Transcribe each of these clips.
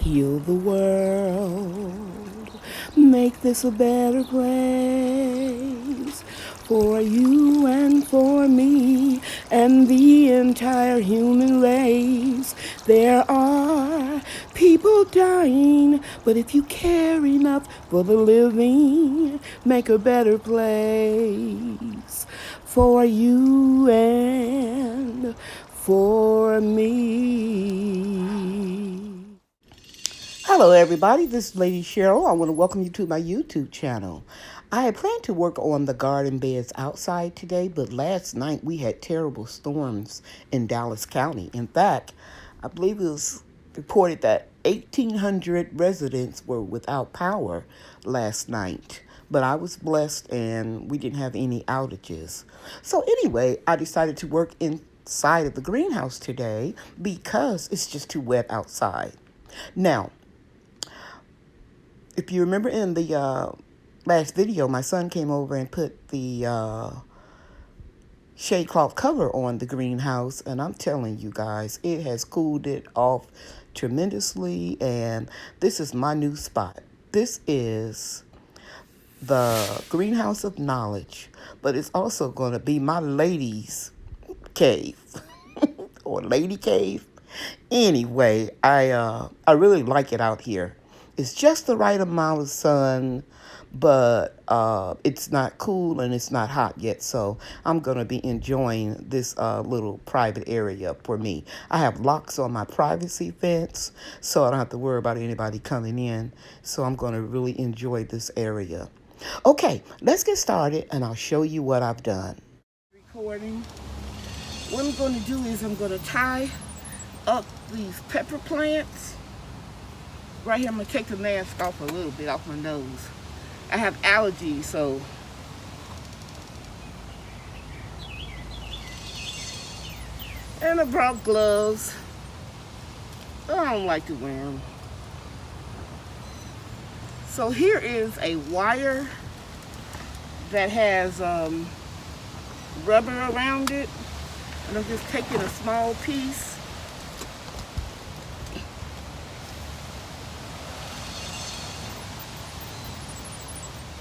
heal the world, make this a better place for you and for me and the entire human race. There are people dying, but if you care enough for the living, make a better place for you and for me. Hello everybody, this is Lady Cheryl. I want to welcome you to my YouTube channel. I had planned to work on the garden beds outside today, but last night we had terrible storms in Dallas County. In fact, I believe it was reported that 1,800 residents were without power last night. But I was blessed and we didn't have any outages. So anyway, I decided to work inside of the greenhouse today because it's just too wet outside. Now, if you remember in the last video, my son came over and put the shade cloth cover on the greenhouse, and I'm telling you guys, it has cooled it off tremendously, and this is my new spot. This is the greenhouse of knowledge, but it's also going to be my lady's cave or lady cave. Anyway, I really like it out here. It's just the right amount of sun, but it's not cool and it's not hot yet. So I'm going to be enjoying this little private area for me. I have locks on my privacy fence, so I don't have to worry about anybody coming in. So I'm going to really enjoy this area. Okay, let's get started and I'll show you what I've done. Recording. What I'm going to do is I'm going to tie up these pepper plants. Right here, I'm going to take the mask off a little bit off my nose. I have allergies, so and I brought gloves. I don't like to wear them. So here is a wire that has rubber around it. And I'm just taking a small piece.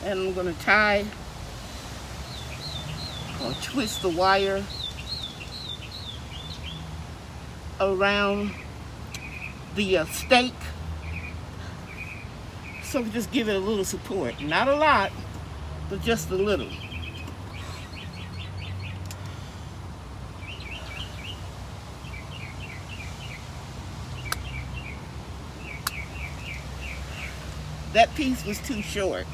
And I'm going to tie or twist the wire around the stake. So just give it a little support. Not a lot, but just a little. That piece was too short.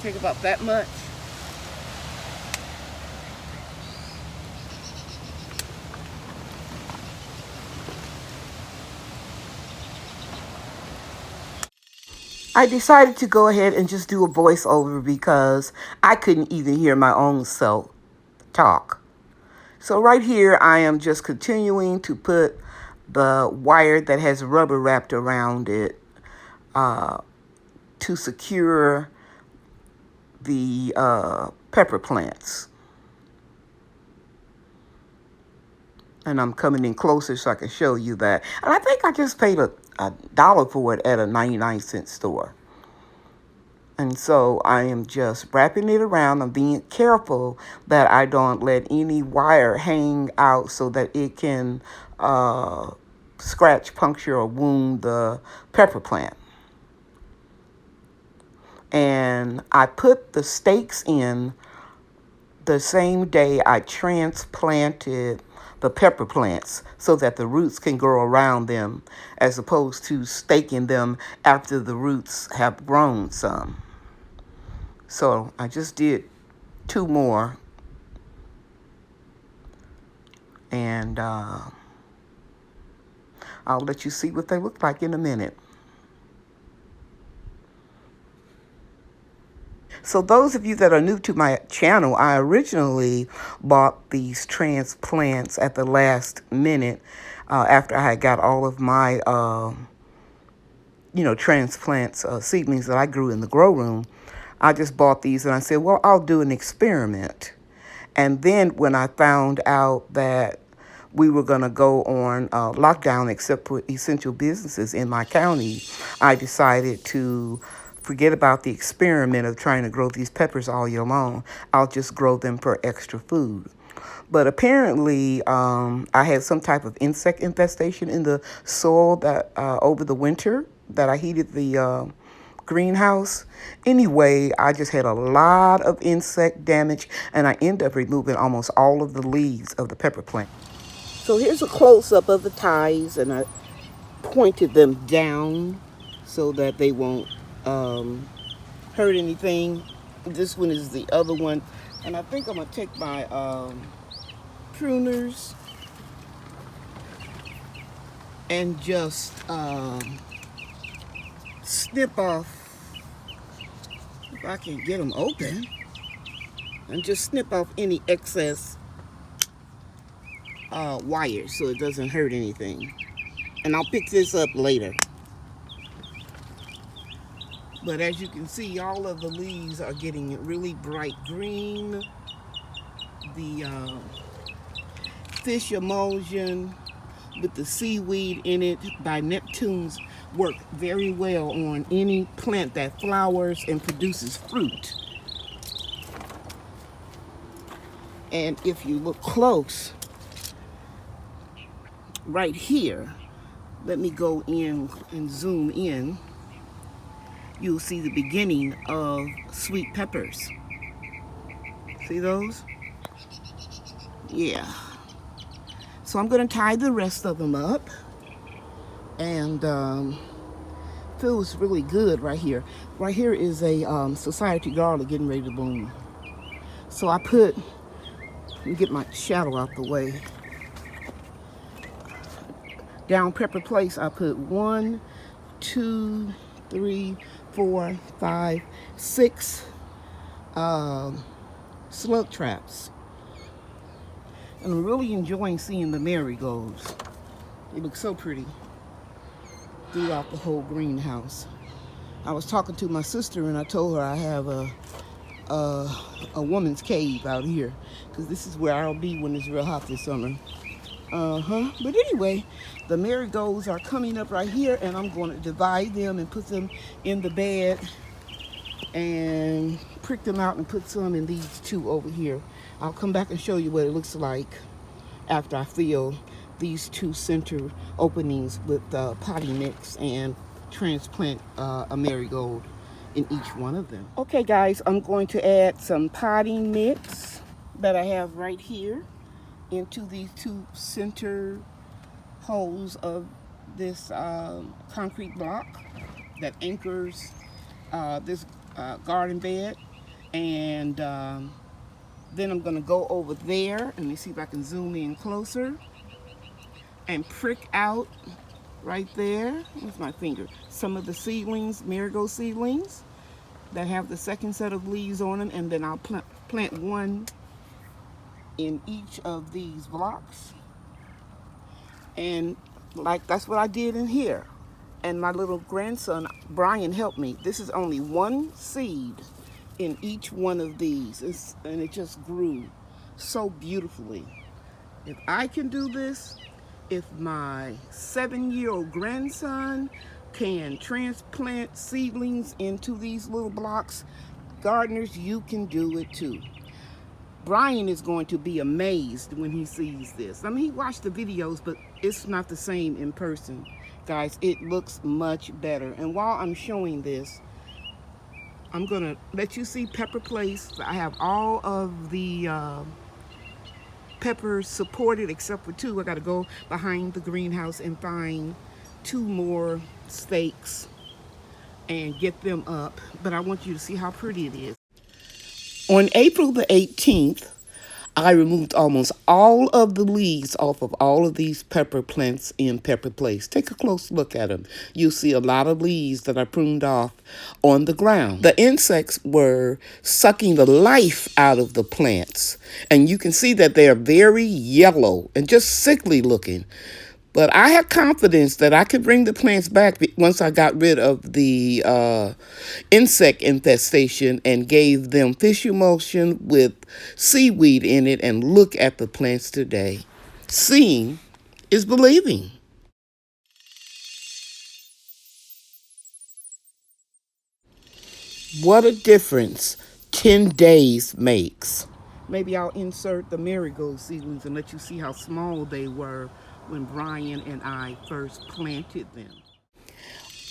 Take about that much. I decided to go ahead and just do a voiceover because I couldn't even hear my own self talk. So right here, I am just continuing to put the wire that has rubber wrapped around it to secure the pepper plants. And I'm coming in closer so I can show you that. And I think I just paid a dollar for it at a 99-cent store. And so I am just wrapping it around. I'm being careful that I don't let any wire hang out so that it can scratch, puncture, or wound the pepper plant. And I put the stakes in the same day I transplanted the pepper plants so that the roots can grow around them as opposed to staking them after the roots have grown some. So I just did 2 more. And I'll let you see what they look like in a minute. So those of you that are new to my channel, I originally bought these transplants at the last minute after I had got all of my, transplants, seedlings that I grew in the grow room. I just bought these and I said, well, I'll do an experiment. And then when I found out that we were going to go on lockdown except for essential businesses in my county, I decided to forget about the experiment of trying to grow these peppers all year long. I'll just grow them for extra food. But apparently, I had some type of insect infestation in the soil that over the winter that I heated the greenhouse. Anyway, I just had a lot of insect damage, and I ended up removing almost all of the leaves of the pepper plant. So here's a close-up of the ties, and I pointed them down so that they won't hurt anything. This one is the other one, and I think I'm gonna take my pruners and just snip off, if I can get them open, and just snip off any excess wires so it doesn't hurt anything. And I'll pick this up later. But as you can see, all of the leaves are getting really bright green. The fish emulsion with the seaweed in it by Neptune's work very well on any plant that flowers and produces fruit. And if you look close, right here, let me go in and zoom in, you'll see the beginning of sweet peppers. See those? Yeah. So I'm going to tie the rest of them up, and feels really good right here. Right here is a society garlic getting ready to bloom. So I put, let me get my shadow out the way. Down Pepper Place, I put 1, 2, 3, 4, 5, 6 slug traps. And I'm really enjoying seeing the marigolds. They look so pretty throughout the whole greenhouse. I was talking to my sister and I told her I have a woman's cave out here, because this is where I'll be when it's real hot this summer. But anyway, the marigolds are coming up right here, and I'm going to divide them and put them in the bed and prick them out and put some in these two over here. I'll come back and show you what it looks like after I fill these two center openings with potty mix and transplant a marigold in each one of them. Okay guys, I'm going to add some potty mix that I have right here into these two center holes of this concrete block that anchors this garden bed. And then I'm gonna go over there, and let me see if I can zoom in closer, and prick out right there, with my finger, some of the seedlings, marigold seedlings that have the second set of leaves on them, and then I'll plant one in each of these blocks. And like, that's what I did in here. And my little grandson Brian helped me. This is only one seed in each one of these, and it just grew so beautifully. If I can do this, if my 7-year-old grandson can transplant seedlings into these little blocks, gardeners, you can do it too. Brian is going to be amazed when he sees this. I mean, he watched the videos, but it's not the same in person. Guys, it looks much better. And while I'm showing this, I'm gonna let you see Pepper Place. I have all of the peppers supported except for 2. I gotta go behind the greenhouse and find 2 more stakes and get them up. But I want you to see how pretty it is. On April the 18th, I removed almost all of the leaves off of all of these pepper plants in Pepper Place. Take a close look at them. You'll see a lot of leaves that I pruned off on the ground. The insects were sucking the life out of the plants. And you can see that they are very yellow and just sickly looking. But I had confidence that I could bring the plants back once I got rid of the insect infestation and gave them fish emulsion with seaweed in it. And look at the plants today. Seeing is believing. What a difference 10 days makes. Maybe I'll insert the marigold seedlings and let you see how small they were when Brian and I first planted them.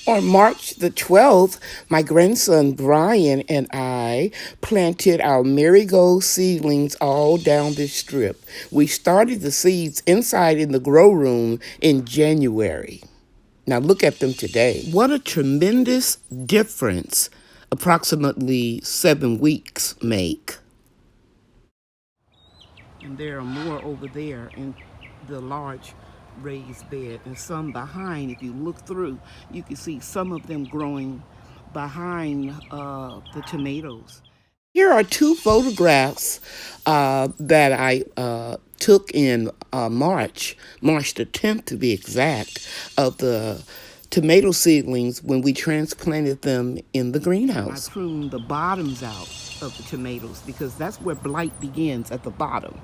On March the 12th, my grandson Brian and I planted our marigold seedlings all down this strip. We started the seeds inside in the grow room in January. Now look at them today. What a tremendous difference approximately 7 weeks make. And there are more over there in the large raised bed, and some behind. If you look through, you can see some of them growing behind the tomatoes. Here are 2 photographs that I took in March the 10th to be exact, of the tomato seedlings when we transplanted them in the greenhouse. I pruned the bottoms out of the tomatoes because that's where blight begins, at the bottom,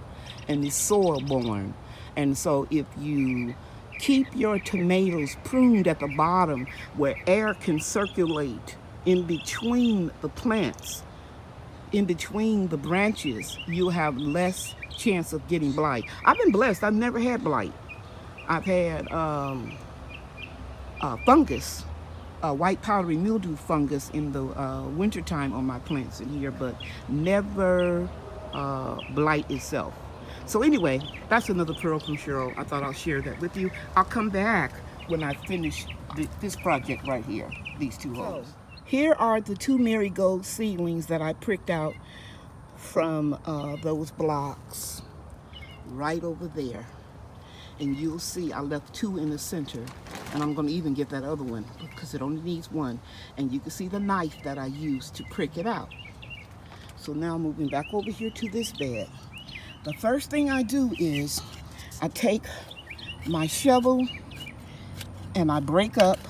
and it's soil borne. And so if you keep your tomatoes pruned at the bottom where air can circulate in between the plants, in between the branches, you'll have less chance of getting blight. I've been blessed. I've never had blight. I've had fungus, white powdery mildew fungus in the wintertime on my plants in here, but never blight itself. So anyway, that's another pearl from Cheryl. I thought I'll share that with you. I'll come back when I finish this project right here, these 2 holes. Here are the 2 marigold seedlings that I pricked out from those blocks right over there. And you'll see I left 2 in the center, and I'm going to even get that other one because it only needs 1. And you can see the knife that I used to prick it out. So now moving back over here to this bed. The first thing I do is I take my shovel and I break up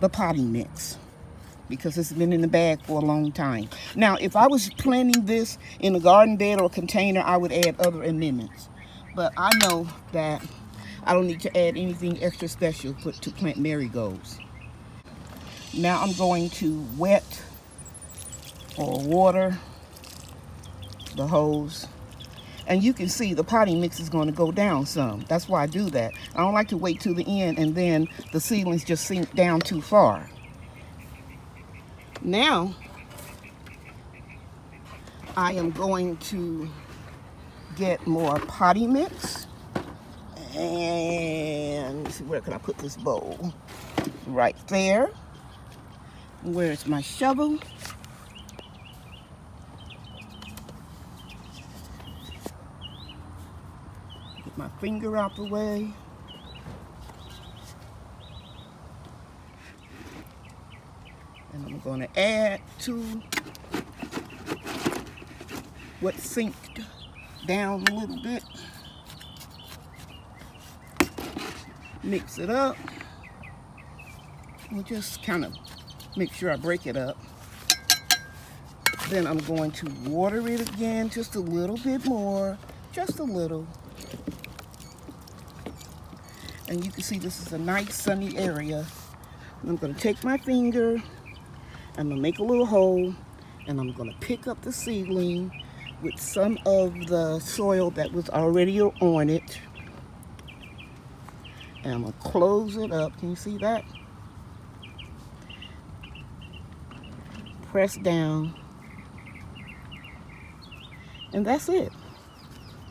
the potting mix because it's been in the bag for a long time. Now, if I was planting this in a garden bed or a container, I would add other amendments. But I know that I don't need to add anything extra special to plant marigolds. Now I'm going to wet or water the hose. And you can see the potting mix is going to go down some. That's why I do that. I don't like to wait till the end and then the seedlings just sink down too far. Now, I am going to get more potting mix. And let's see, where can I put this bowl? Right there. Where's my shovel? Get my finger out the way. And I'm going to add to what sinked down a little bit. Mix it up. We'll just kind of make sure I break it up. Then I'm going to water it again just a little bit more, just a little. And you can see this is a nice sunny area. And I'm going to take my finger, I'm going to make a little hole, and I'm going to pick up the seedling with some of the soil that was already on it. And I'm going to close it up. Can you see that? Press down. And that's it.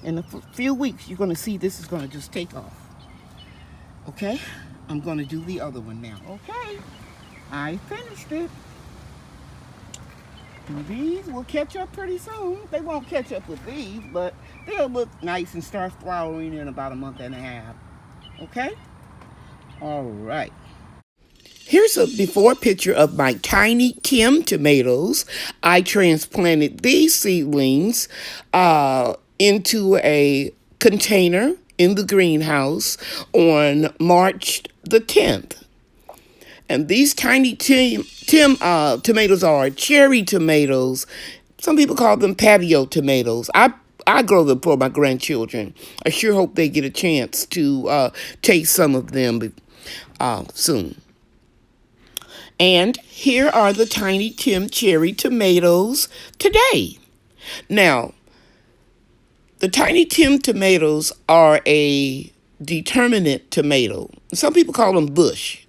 In a few weeks, you're going to see this is going to just take off. Okay? I'm going to do the other one now. Okay. I finished it. These will catch up pretty soon. They won't catch up with these, but they'll look nice and start flowering in about a month and a half. Okay? All right. Here's a before picture of my Tiny Tim tomatoes. I transplanted these seedlings into a container in the greenhouse on March the 10th. And these Tiny Tim tomatoes are cherry tomatoes. Some people call them patio tomatoes. I grow them for my grandchildren. I sure hope they get a chance to taste some of them soon. And here are the Tiny Tim cherry tomatoes today. Now, the Tiny Tim tomatoes are a determinate tomato. Some people call them bush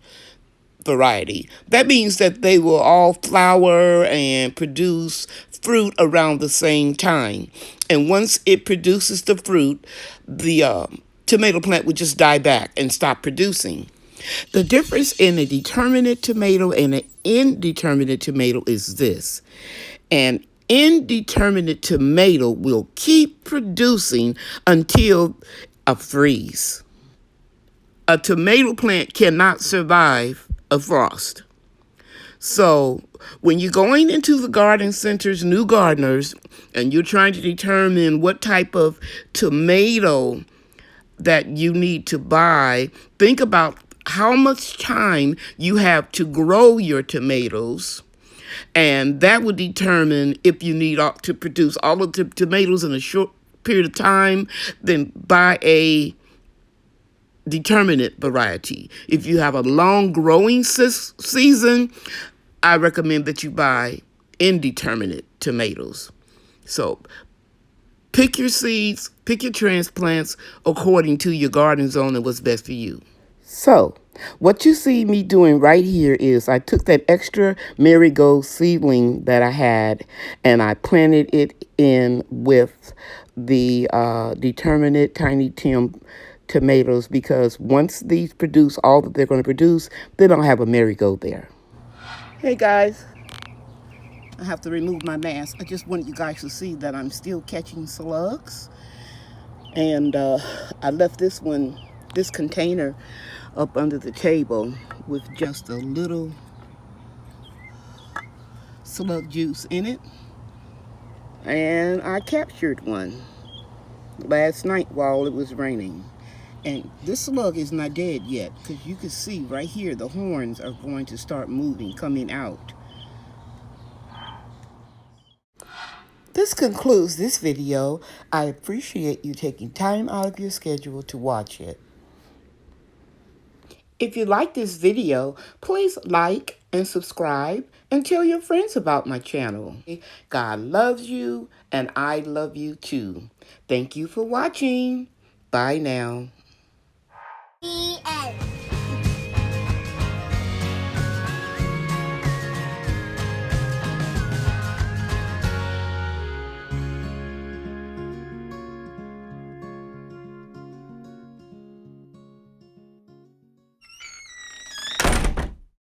variety. That means that they will all flower and produce fruit around the same time. And once it produces the fruit, the tomato plant would just die back and stop producing. The difference in a determinate tomato and an indeterminate tomato is this. An indeterminate tomato will keep producing until a freeze. A tomato plant cannot survive a frost. So when you're going into the garden centers, new gardeners, and you're trying to determine what type of tomato that you need to buy, think about how much time you have to grow your tomatoes, and that would determine if you need to produce all of the tomatoes in a short period of time. Then buy a determinate variety. If you have a long growing season, I recommend that you buy indeterminate tomatoes. So pick your seeds, pick your transplants according to your garden zone and what's best for you. So, what you see me doing right here is I took that extra marigold seedling that I had and I planted it in with the determinate Tiny Tim tomatoes, because once these produce all that they're going to produce, then I'll have a marigold there. Hey guys, I have to remove my mask. I just wanted you guys to see that I'm still catching slugs. And I left this container up under the table with just a little slug juice in it. And I captured one last night while it was raining. And this slug is not dead yet, because you can see right here the horns are going to start moving, coming out. This concludes this video. I appreciate you taking time out of your schedule to watch it. If you like this video, please like and subscribe and tell your friends about my channel. God loves you and I love you too. Thank you for watching. Bye now. The end.